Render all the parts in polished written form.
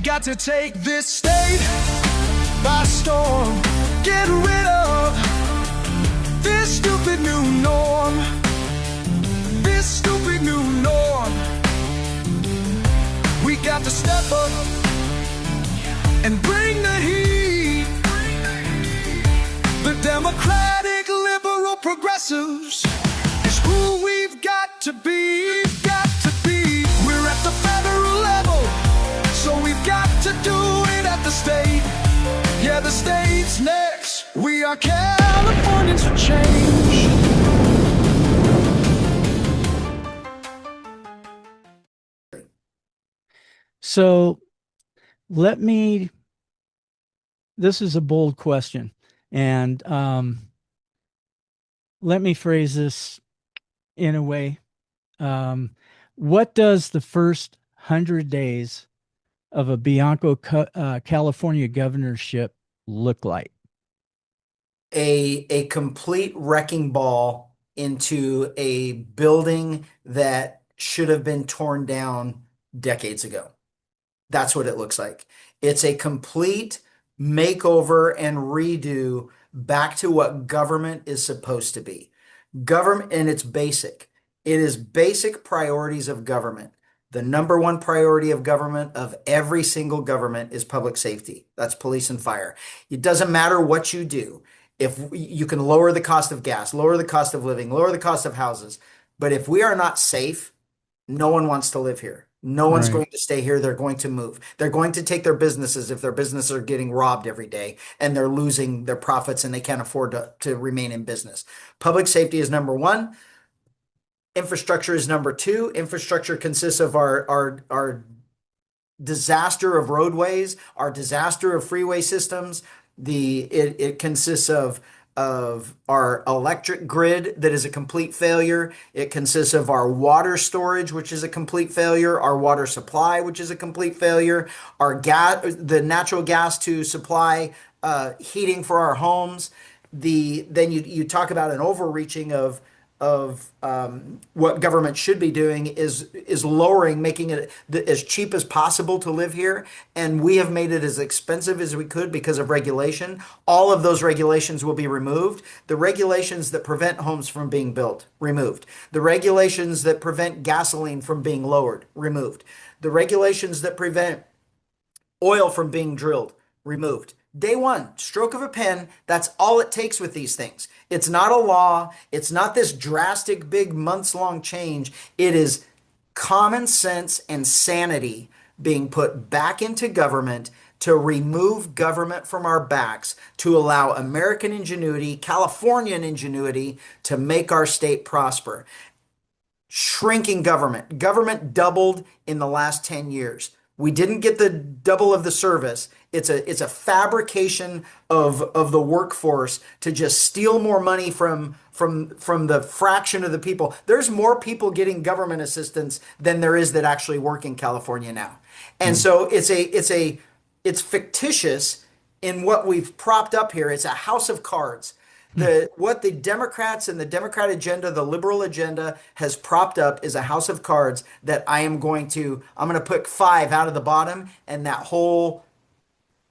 got to take this state by storm. Get rid of this stupid new norm. This stupid new norm. We got to step up and bring the heat. The Democratic liberal progressives is who we've got to be. Got to be. We're at the federal level, so we've got to do it at the state. Yeah, the state's next. We are Californians for change. So this is a bold question, and let me phrase this in a way. What does the first 100 days of a Bianco California governorship look like? A complete wrecking ball into a building that should have been torn down decades ago. That's what it looks like. It's a complete makeover and redo back to what government is supposed to be. Government, and it's basic. It is basic priorities of government. The number one priority of government, of every single government, is public safety. That's police and fire. It doesn't matter what you do. If you can lower the cost of gas, lower the cost of living, lower the cost of houses, but if we are not safe, no one wants to live here. No one's going to stay here. They're going to move. They're going to take their businesses if their businesses are getting robbed every day and they're losing their profits and they can't afford to remain in business. Public safety is number one. Infrastructure is number two. Infrastructure consists of our disaster of roadways, our disaster of freeway systems. It consists of our electric grid that is a complete failure. It consists of our water storage, which is a complete failure, our water supply, which is a complete failure, our gas, the natural gas to supply heating for our homes. Then you talk about an overreaching of what government should be doing is lowering, making it as cheap as possible to live here. And we have made it as expensive as we could because of regulation. All of those regulations will be removed. The regulations that prevent homes from being built, removed. The regulations that prevent gasoline from being lowered, removed. The regulations that prevent oil from being drilled, removed. Day one, stroke of a pen, that's all it takes with these things. It's not a law. It's not this drastic, big, months-long change. It is common sense and sanity being put back into government to remove government from our backs, to allow American ingenuity, Californian ingenuity to make our state prosper. Shrinking government. Government doubled in the last 10 years. We didn't get the double of the service. It's a fabrication of the workforce to just steal more money from the fraction of the people. There's more people getting government assistance than there is that actually work in California now. And so it's fictitious in what we've propped up here. It's a house of cards. What the Democrats and the Democrat agenda, the liberal agenda, has propped up is a house of cards that I'm going to put 5 out of the bottom, and that whole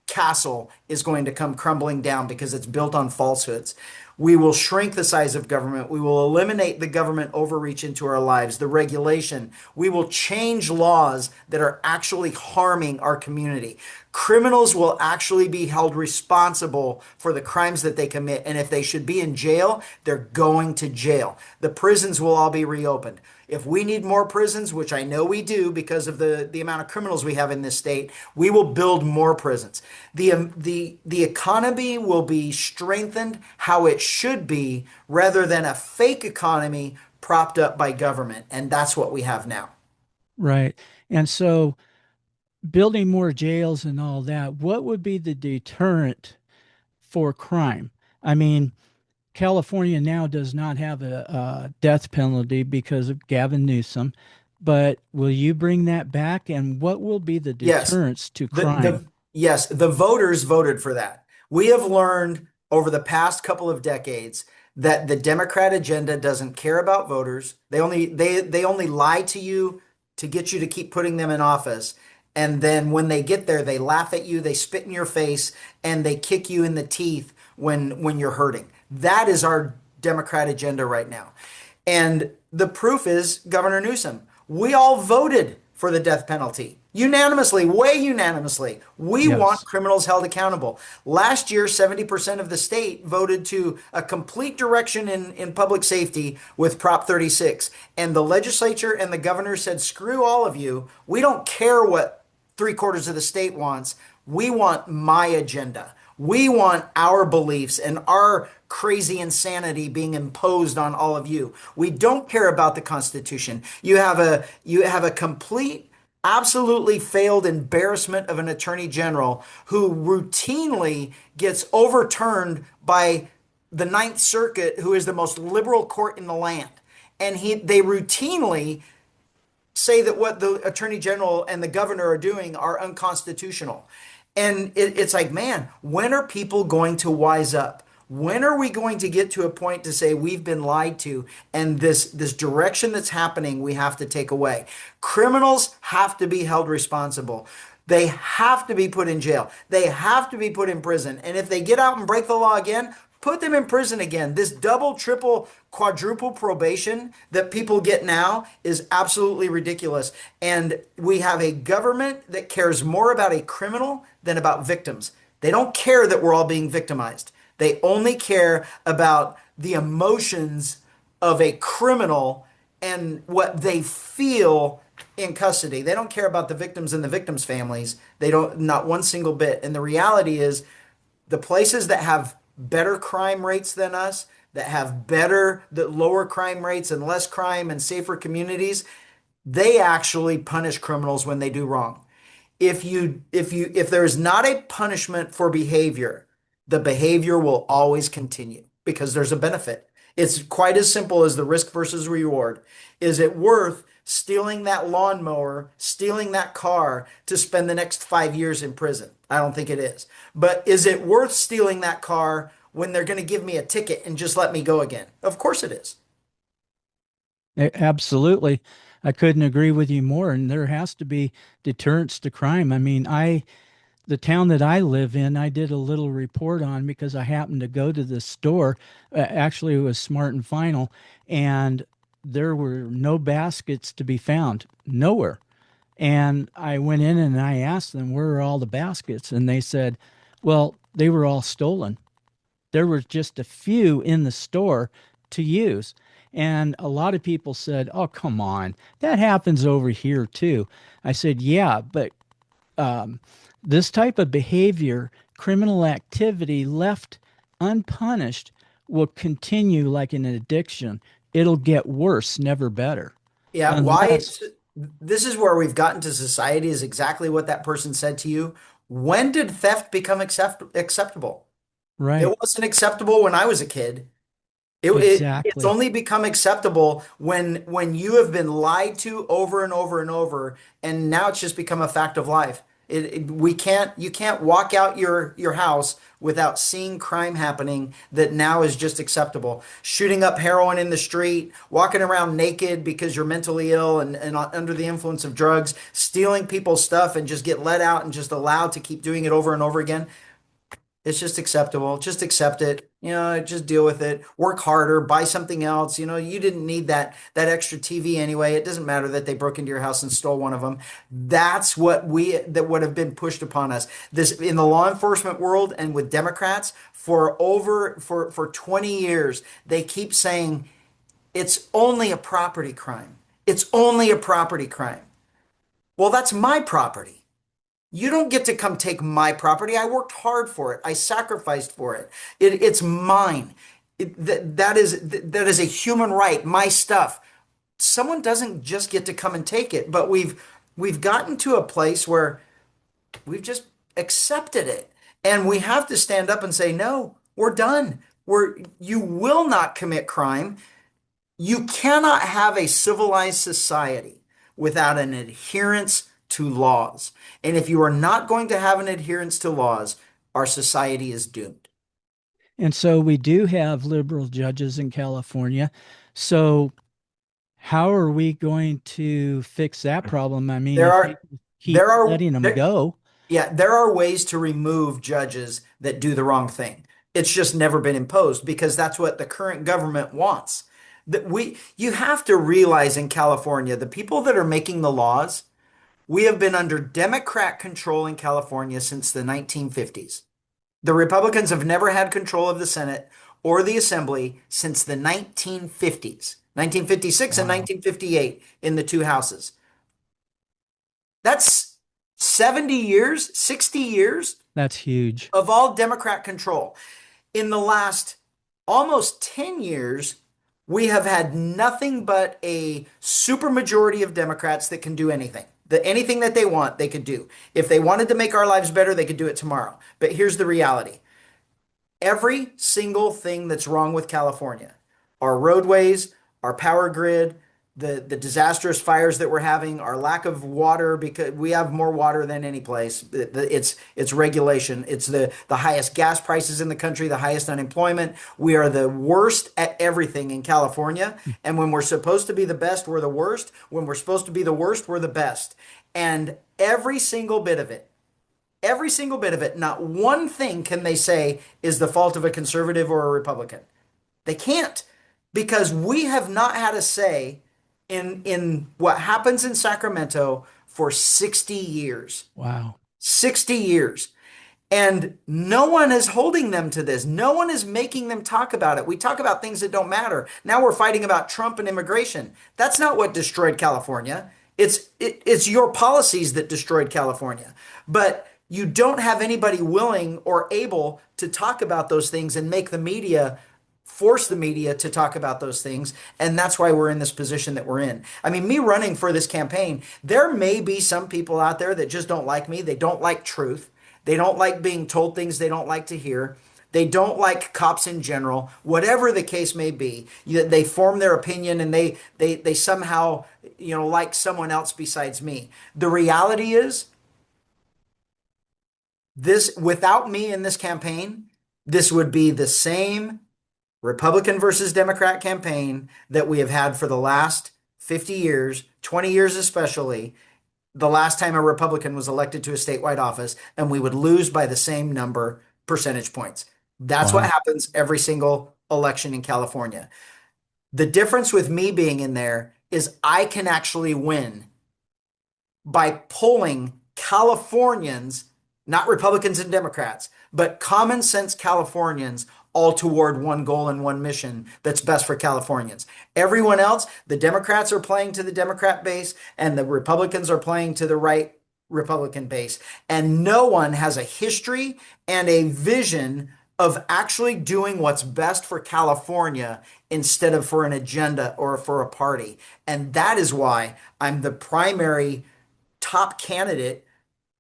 castle is going to come crumbling down because it's built on falsehoods. We will shrink the size of government. We will eliminate the government overreach into our lives, the regulation. We will change laws that are actually harming our community. Criminals will actually be held responsible for the crimes that they commit. And if they should be in jail, they're going to jail. The prisons will all be reopened. If we need more prisons, which I know we do because of the amount of criminals we have in this state, we will build more prisons. The economy will be strengthened how it should be rather than a fake economy propped up by government. And that's what we have now. Right. And so building more jails and all that, what would be the deterrent for crime? I mean, California now does not have a death penalty because of Gavin Newsom, but will you bring that back? And what will be the deterrence to crime? Yes, the voters voted for that. We have learned over the past couple of decades that the Democrat agenda doesn't care about voters. They only lie to you to get you to keep putting them in office. And then when they get there, they laugh at you, they spit in your face, and they kick you in the teeth when you're hurting. That is our Democrat agenda right now. And the proof is Governor Newsom. We all voted for the death penalty unanimously, way unanimously. We want Yes. criminals held accountable. Last year, 70% of the state voted to a complete direction in public safety with Prop 36. And the legislature and the governor said, screw all of you. We don't care what three-quarters of the state wants. We want my agenda. We want our beliefs and our crazy insanity being imposed on all of you. We don't care about the Constitution. You have a complete, absolutely failed embarrassment of an attorney general who routinely gets overturned by the Ninth Circuit, who is the most liberal court in the land. And they routinely say that what the attorney general and the governor are doing are unconstitutional. And it's like, man, when are people going to wise up? When are we going to get to a point to say we've been lied to and this direction that's happening we have to take away? Criminals have to be held responsible. They have to be put in jail. They have to be put in prison. And if they get out and break the law again, put them in prison again. This double, triple, quadruple probation that people get now is absolutely ridiculous. And we have a government that cares more about a criminal than about victims. They don't care that we're all being victimized. They only care about the emotions of a criminal and what they feel in custody. They don't care about the victims and the victims' families. They don't, not one single bit. And the reality is, the places that have better crime rates than us, that have lower crime rates and less crime and safer communities, they actually punish criminals when they do wrong. If there is not a punishment for behavior, the behavior will always continue because there's a benefit. It's quite as simple as the risk versus reward. Is it worth stealing that lawnmower, stealing that car to spend the next 5 years in prison? I don't think it is. But is it worth stealing that car when they're going to give me a ticket and just let me go again? Of course it is. Absolutely. I couldn't agree with you more. And there has to be deterrence to crime. I mean, the town that I live in, I did a little report on because I happened to go to the store. Actually, it was Smart and Final, and there were no baskets to be found, nowhere. And I went in and I asked them, where are all the baskets? And they said, well, they were all stolen. There were just a few in the store to use. And a lot of people said, oh, come on, that happens over here too. I said, yeah, but this type of behavior, criminal activity left unpunished, will continue like an addiction. It'll get worse, never better. Yeah, Unless, this is where we've gotten to society is exactly what that person said to you. When did theft become acceptable? It right, wasn't acceptable when I was a kid. It's exactly. only become acceptable when you have been lied to over and over and over, and now it's just become a fact of life. We can't you can't walk out your house without seeing crime happening that now is just acceptable. Shooting up heroin in the street, walking around naked because you're mentally ill and under the influence of drugs, stealing people's stuff and just get let out and just allowed to keep doing it over and over again. It's just acceptable. Just accept it. Just deal with it. Work harder, buy something else. You didn't need that extra TV anyway. It doesn't matter that they broke into your house and stole one of them. That's that would have been pushed upon us. This in the law enforcement world and with Democrats for 20 years, they keep saying it's only a property crime. It's only a property crime. Well, that's my property. You don't get to come take my property. I worked hard for it. I sacrificed for it. It's mine. That is a human right, my stuff. Someone doesn't just get to come and take it, but we've gotten to a place where we've just accepted it. And we have to stand up and say, no, we're done. You will not commit crime. You cannot have a civilized society without an adherence to laws. And if you are not going to have an adherence to laws, our society is doomed. And so we do have liberal judges in California. So how are we going to fix that problem? I mean, There if are people keep There are letting them there, go. yeah, there are ways to remove judges that do the wrong thing. It's just never been imposed because that's what the current government wants. That you have to realize in California, the people that are making the laws, we have been under Democrat control in California since the 1950s. The Republicans have never had control of the Senate or the Assembly since the 1950s, 1956 and Wow. 1958 in the two houses. That's 70 years, 60 years That's huge. of all Democrat control. In the last almost 10 years, we have had nothing but a supermajority of Democrats that can do anything. Anything that they want, they could do. If they wanted to make our lives better, they could do it tomorrow. But here's the reality. Every single thing that's wrong with California, our roadways, our power grid, the disastrous fires that we're having, our lack of water because we have more water than any place. It's regulation. It's the highest gas prices in the country, the highest unemployment. We are the worst at everything in California. And when we're supposed to be the best, we're the worst. When we're supposed to be the worst, we're the best. And every single bit of it, not one thing can they say is the fault of a conservative or a Republican. They can't because we have not had a say in what happens in Sacramento for 60 years. Wow. 60 years. And no one is holding them to this. No one is making them talk about it. We talk about things that don't matter. Now we're fighting about Trump and immigration. That's not what destroyed California. It's your policies that destroyed California. But you don't have anybody willing or able to talk about those things and make the media force the media to talk about those things. And that's why we're in this position that we're in. I mean, me running for this campaign, there may be some people out there that just don't like me. They don't like truth. They don't like being told things they don't like to hear. They don't like cops in general, whatever the case may be. They form their opinion and they somehow, like someone else besides me. The reality is this, without me in this campaign, this would be the same Republican versus Democrat campaign that we have had for the last 50 years, 20 years especially, the last time a Republican was elected to a statewide office, and we would lose by the same number percentage points. That's what Wow. happens every single election in California. The difference with me being in there is I can actually win by pulling Californians, not Republicans and Democrats, but common sense Californians all toward one goal and one mission that's best for Californians. Everyone else, the Democrats are playing to the Democrat base and the Republicans are playing to the right Republican base. And no one has a history and a vision of actually doing what's best for California instead of for an agenda or for a party. And that is why I'm the primary top candidate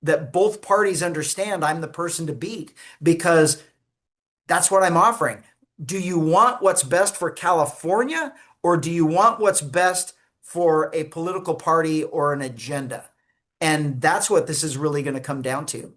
that both parties understand I'm the person to beat because that's what I'm offering. Do you want what's best for California or do you want what's best for a political party or an agenda? And that's what this is really going to come down to.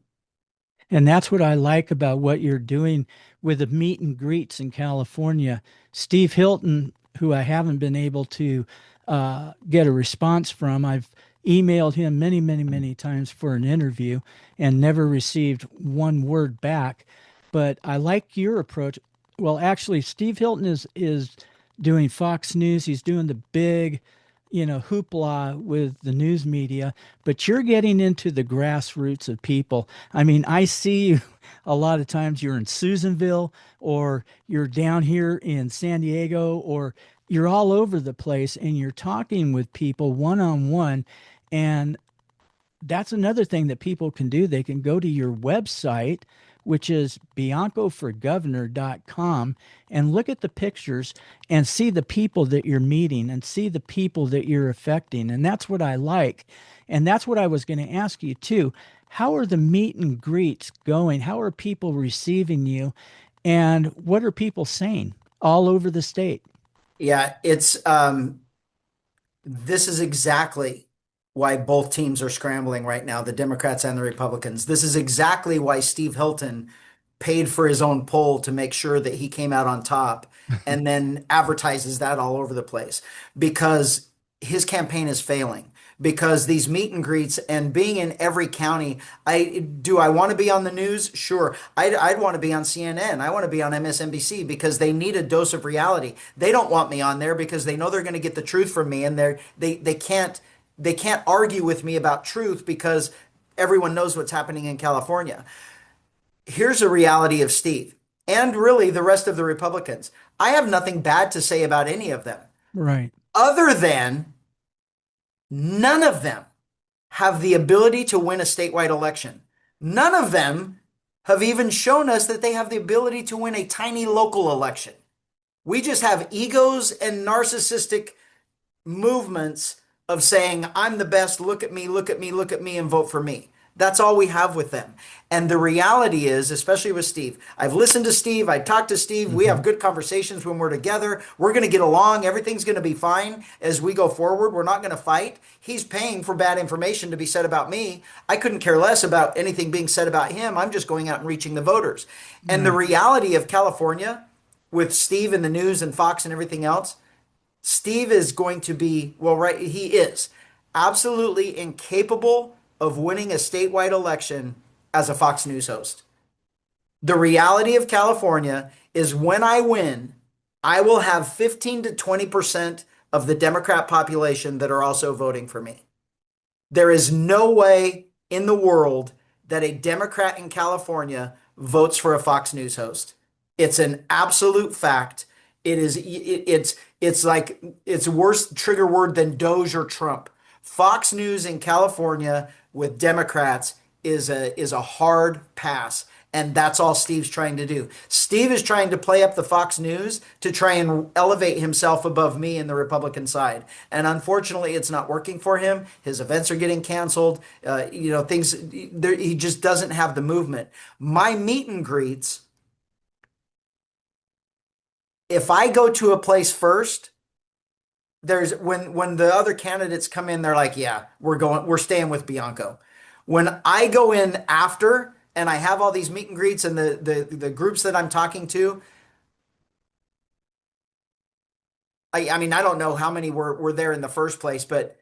And that's what I like about what you're doing with the meet and greets in California. Steve Hilton, who I haven't been able to get a response from, I've emailed him many, many, many times for an interview and never received one word back. But I like your approach. Well, actually, Steve Hilton is doing Fox News. He's doing the big, hoopla with the news media, but you're getting into the grassroots of people. I mean, I see you a lot of times you're in Susanville or you're down here in San Diego or you're all over the place and you're talking with people one on one. And that's another thing that people can do. They can go to your website, which is biancoforgovernor.com, and look at the pictures and see the people that you're meeting and see the people that you're affecting. And that's what I like. And that's what I was going to ask you too. How are the meet and greets going? How are people receiving you? And what are people saying all over the state? Yeah, this is exactly why both teams are scrambling right now, the Democrats and the Republicans. This is exactly why Steve Hilton paid for his own poll to make sure that he came out on top and then advertises that all over the place because his campaign is failing. because these meet and greets and being in every county, I want to be on the news? Sure. I'd want to be on CNN. I want to be on MSNBC because they need a dose of reality. They don't want me on there because they know they're going to get the truth from me, and they can't argue with me about truth because everyone knows what's happening in California. Here's a reality of Steve and really the rest of the Republicans. I have nothing bad to say about any of them, Right. other than none of them have the ability to win a statewide election. None of them have even shown us that they have the ability to win a tiny local election. We just have egos and narcissistic movements of saying, I'm the best, look at me, look at me, look at me, and vote for me. That's all we have with them. And the reality is, especially with Steve, I've listened to Steve, I talked to Steve, we have good conversations when we're together. We're going to get along. Everything's going to be fine as we go forward. We're not going to fight. He's paying for bad information to be said about me. I couldn't care less about anything being said about him. I'm just going out and reaching the voters. And the reality of California with Steve and the news and Fox and everything else, Steve is going to be, well, right, he is absolutely incapable of winning a statewide election as a Fox News host. The reality of California is when I win, I will have 15 to 20% of the Democrat population that are also voting for me. There is no way in the world that a Democrat in California votes for a Fox News host. It's an absolute fact. It's like it's a worse trigger word than Doge or Trump. Fox News in California with Democrats is a hard pass. And that's all Steve's trying to do. Steve is trying to play up the Fox News to try and elevate himself above me in the Republican side. And unfortunately, it's not working for him. His events are getting canceled. He just doesn't have the movement. My meet and greets, if I go to a place first, there's when the other candidates come in, they're like, yeah, we're staying with Bianco. When I go in after and I have all these meet and greets and the groups that I'm talking to, I mean, I don't know how many were there in the first place, but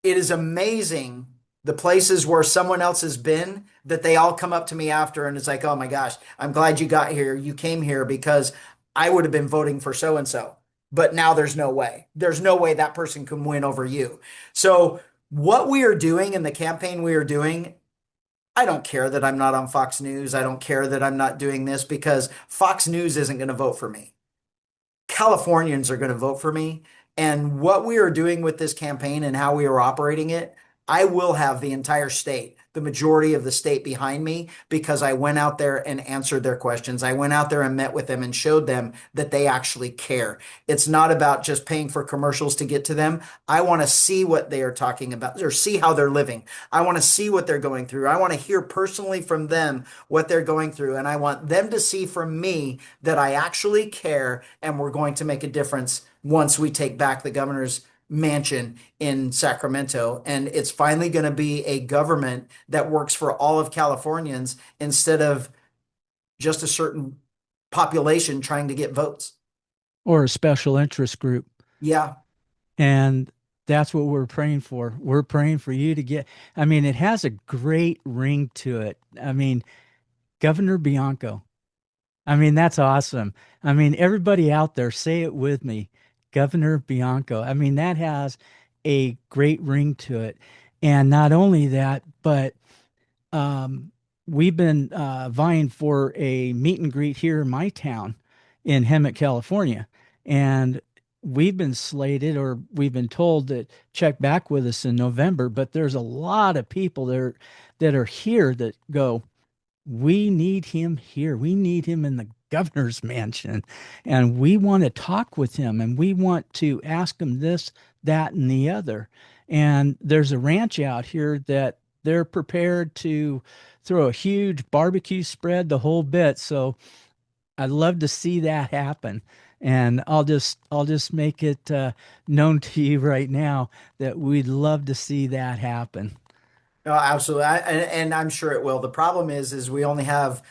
it is amazing the places where someone else has been that they all come up to me after and it's like, oh my gosh, I'm glad you got here. You came here because I would have been voting for so and so. But now there's no way. There's no way that person can win over you. So what we are doing in the campaign we are doing, I don't care that I'm not on Fox News. I don't care that I'm not doing this because Fox News isn't going to vote for me. Californians are going to vote for me. And what we are doing with this campaign and how we are operating it, I will have the entire state, the majority of the state behind me because I went out there and answered their questions. I went out there and met with them and showed them that they actually care. It's not about just paying for commercials to get to them. I want to see what they are talking about or see how they're living. I want to see what they're going through. I want to hear personally from them what they're going through. And I want them to see from me that I actually care and we're going to make a difference once we take back the governor's mansion in Sacramento. And it's finally going to be a government that works for all of Californians instead of just a certain population trying to get votes. Or a special interest group. Yeah. And that's what we're praying for. We're praying for you to get, I mean, it has a great ring to it. I mean, Governor Bianco. I mean, that's awesome. I mean, everybody out there, say it with me. Governor Bianco. I mean, that has a great ring to it. And not only that, but we've been vying for a meet and greet here in my town in Hemet, California. And we've been slated or we've been told that check back with us in November, but there's a lot of people that are here that go, we need him here. We need him in the governor's mansion. And we want to talk with him and we want to ask him this, that, and the other. And there's a ranch out here that they're prepared to throw a huge barbecue spread, the whole bit. So I'd love to see that happen. And I'll just make it known to you right now that we'd love to see that happen. Oh, absolutely. And I'm sure it will. The problem is we only have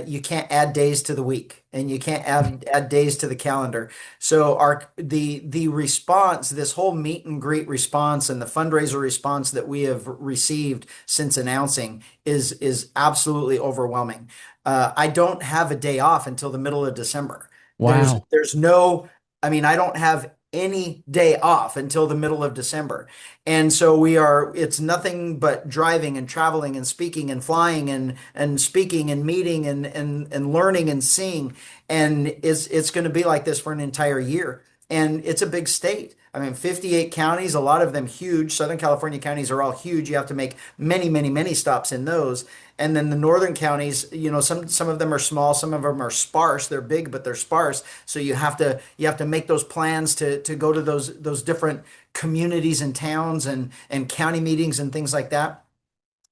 you can't add days to the week, and you can't add days to the calendar. So the response, this whole meet and greet response and the fundraiser response that we have received since announcing is absolutely overwhelming. I don't have a day off until the middle of December. Wow. There's no, I mean, I don't have any day off until the middle of December. And so it's nothing but driving and traveling and speaking and flying and speaking and meeting and learning and seeing. And it's going to be like this for an entire year. And it's a big state. I mean, 58 counties, a lot of them huge. Southern California counties are all huge. You have to make many, many, many stops in those. And then the northern counties, some of them are small, some of them are sparse. They're big, but they're sparse. So you have to make those plans to go to those different communities and towns and county meetings and things like that.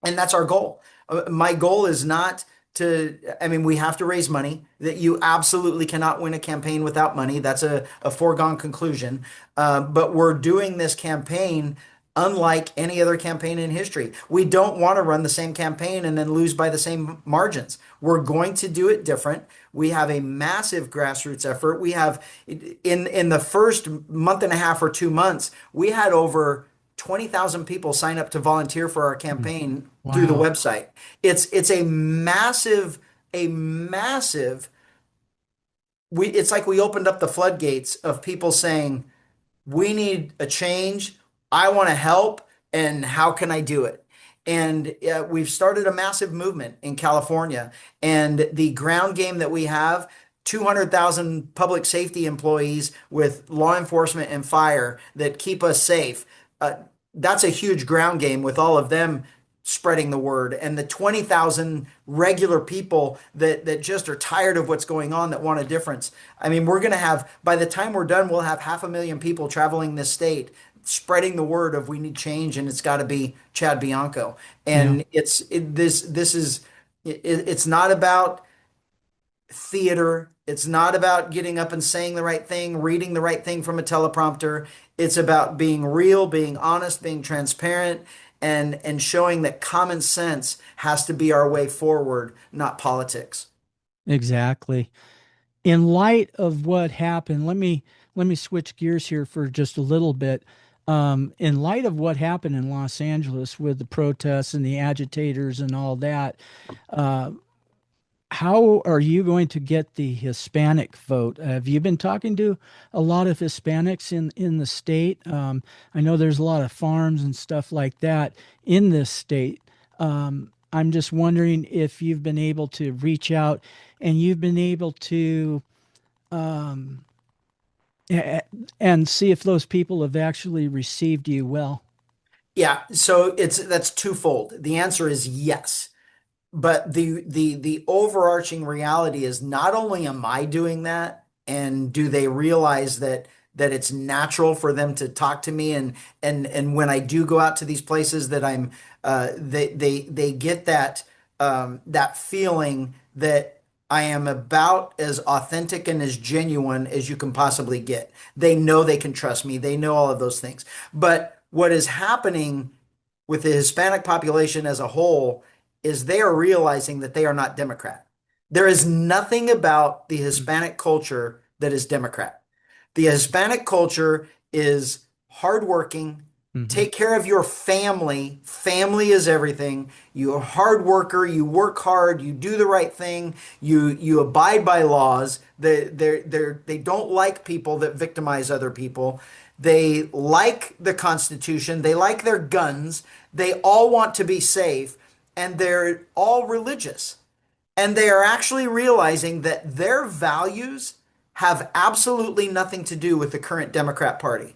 And that's our goal. My goal is not I mean, we have to raise money. That you absolutely cannot win a campaign without money. That's a foregone conclusion. But we're doing this campaign unlike any other campaign in history. We don't want to run the same campaign and then lose by the same margins. We're going to do it different. We have a massive grassroots effort. We have in the first month and a half or 2 months, we had over 20,000 people sign up to volunteer for our campaign through the Wow. website. It's a massive it's like we opened up the floodgates of people saying, we need a change. I want to help. And how can I do it? And we've started a massive movement in California. And the ground game that we have, 200,000 public safety employees with law enforcement and fire that keep us safe. That's a huge ground game with all of them spreading the word, and the 20,000 regular people that just are tired of what's going on, that want a difference. I mean, we're going to have, by the time we're done, we'll have 500,000 people traveling this state spreading the word of we need change, and it's got to be Chad Bianco. Yeah. And it's not about theater. It's not about getting up and saying the right thing, reading the right thing from a teleprompter. It's about being real, being honest, being transparent, and showing that common sense has to be our way forward, not politics. Exactly. In light of what happened, let me switch gears here for just a little bit. In light of what happened in Los Angeles with the protests and the agitators and all that, how are you going to get the Hispanic vote? Have you been talking to a lot of Hispanics in the state? I know there's a lot of farms and stuff like that in this state. I'm just wondering if you've been able to reach out and you've been able to um, and see if those people have actually received you well. Yeah, so that's twofold. The answer is yes. But the overarching reality is, not only am I doing that, and do they realize that it's natural for them to talk to me, and when I do go out to these places, that they get that feeling that I am about as authentic and as genuine as you can possibly get. They know they can trust me. They know all of those things. But what is happening with the Hispanic population as a whole is they are realizing that they are not Democrat. There is nothing about the Hispanic culture that is Democrat. The Hispanic culture is hardworking. Mm-hmm. Take care of your family. Family is everything. You're a hard worker. You work hard. You do the right thing. You abide by laws. They don't like people that victimize other people. They like the Constitution. They like their guns. They all want to be safe, and they're all religious. And they are actually realizing that their values have absolutely nothing to do with the current Democrat Party.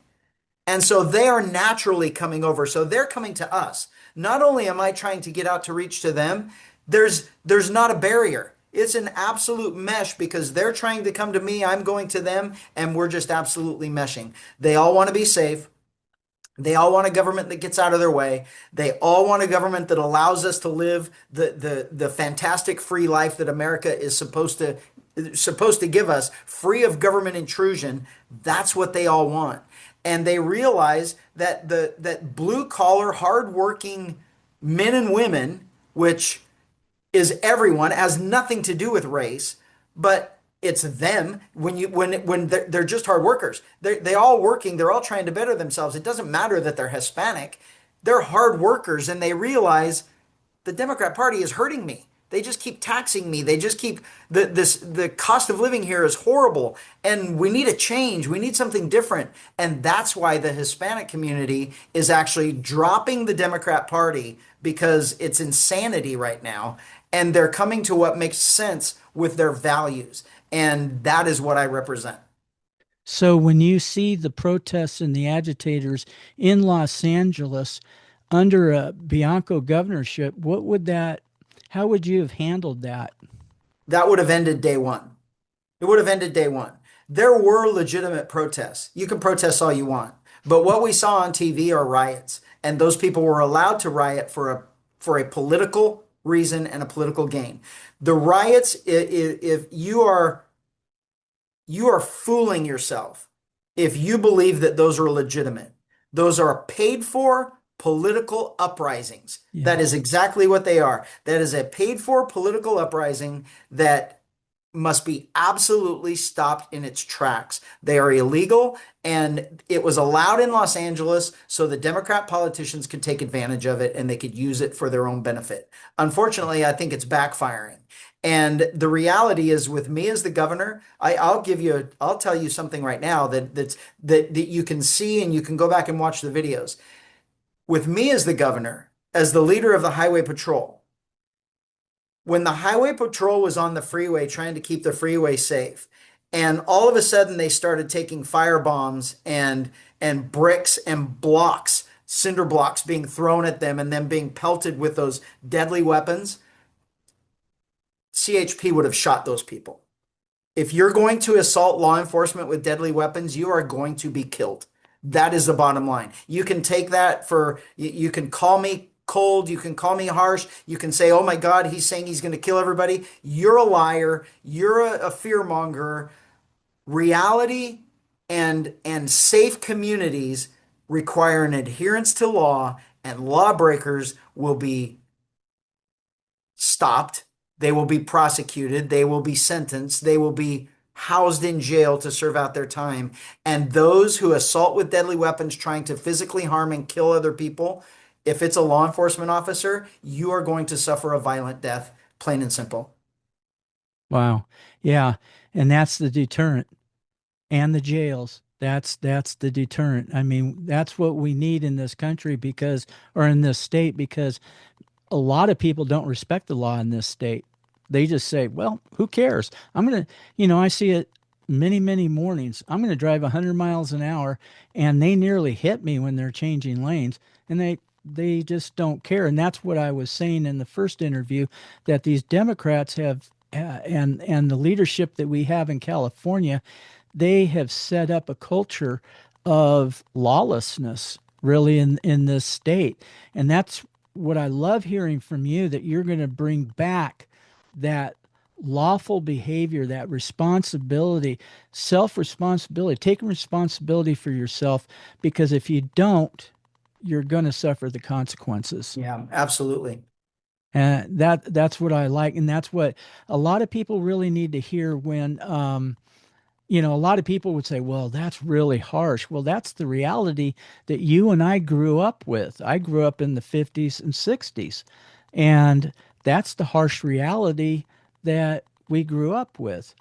And so they are naturally coming over. So they're coming to us. Not only am I trying to get out to reach to them, there's not a barrier. It's an absolute mesh because they're trying to come to me, I'm going to them, and we're just absolutely meshing. They all want to be safe. They all want a government that gets out of their way. They all want a government that allows us to live the fantastic free life that America is supposed to give us, free of government intrusion. That's what they all want. And they realize that that blue collar, hardworking men and women, which is everyone, has nothing to do with race, but it's them. When they're just hard workers, they all working, they're all trying to better themselves. It doesn't matter that they're Hispanic. They're hard workers, and they realize the Democrat Party is hurting me. They just keep taxing me. They just keep the cost of living here is horrible, and we need a change. We need something different, and that's why the Hispanic community is actually dropping the Democrat Party, because it's insanity right now, and they're coming to what makes sense with their values, and that is what I represent. So when you see the protests and the agitators in Los Angeles under a Bianco governorship, how would you have handled that? That would have ended day one. It would have ended day one. There were legitimate protests. You can protest all you want, but what we saw on TV are riots, and those people were allowed to riot for a political reason and a political gain. The riots, if you are fooling yourself if you believe that those are legitimate. Those are paid for political uprisings. Yeah. That is exactly what they are. That is a paid for political uprising that must be absolutely stopped in its tracks. They are illegal, and it was allowed in Los Angeles so the Democrat politicians could take advantage of it and they could use it for their own benefit. Unfortunately, I think it's backfiring. And the reality is, with me as the governor, I'll tell you something right now that you can see, and you can go back and watch the videos. With me as the governor, as the leader of the highway patrol, when the highway patrol was on the freeway trying to keep the freeway safe, and all of a sudden they started taking fire bombs and bricks and blocks, cinder blocks being thrown at them and then being pelted with those deadly weapons, CHP would have shot those people. If you're going to assault law enforcement with deadly weapons, you are going to be killed. That is the bottom line. You can take that you can call me cold, you can call me harsh, you can say, oh my God, he's saying he's going to kill everybody. You're a liar. You're a fearmonger. Reality and safe communities require an adherence to law, and lawbreakers will be stopped. They will be prosecuted. They will be sentenced. They will be housed in jail to serve out their time. And those who assault with deadly weapons, trying to physically harm and kill other people, if it's a law enforcement officer, you are going to suffer a violent death, plain and simple. Wow. Yeah. And that's the deterrent, and the jails. That's the deterrent. I mean, that's what we need in this country, or in this state, because a lot of people don't respect the law in this state. They just say, well, who cares? I see it many, many mornings. I'm going to drive 100 miles an hour, and they nearly hit me when they're changing lanes, and they just don't care. And that's what I was saying in the first interview, that these Democrats have, and the leadership that we have in California, they have set up a culture of lawlessness really in this state. And that's what I love hearing from you, that you're going to bring back that lawful behavior, that responsibility, self-responsibility, taking responsibility for yourself, because if you don't, you're going to suffer the consequences. Yeah, absolutely. And that's what I like. And that's what a lot of people really need to hear when, a lot of people would say, well, that's really harsh. Well, that's the reality that you and I grew up with. I grew up in the 50s and 60s. And that's the harsh reality that we grew up with.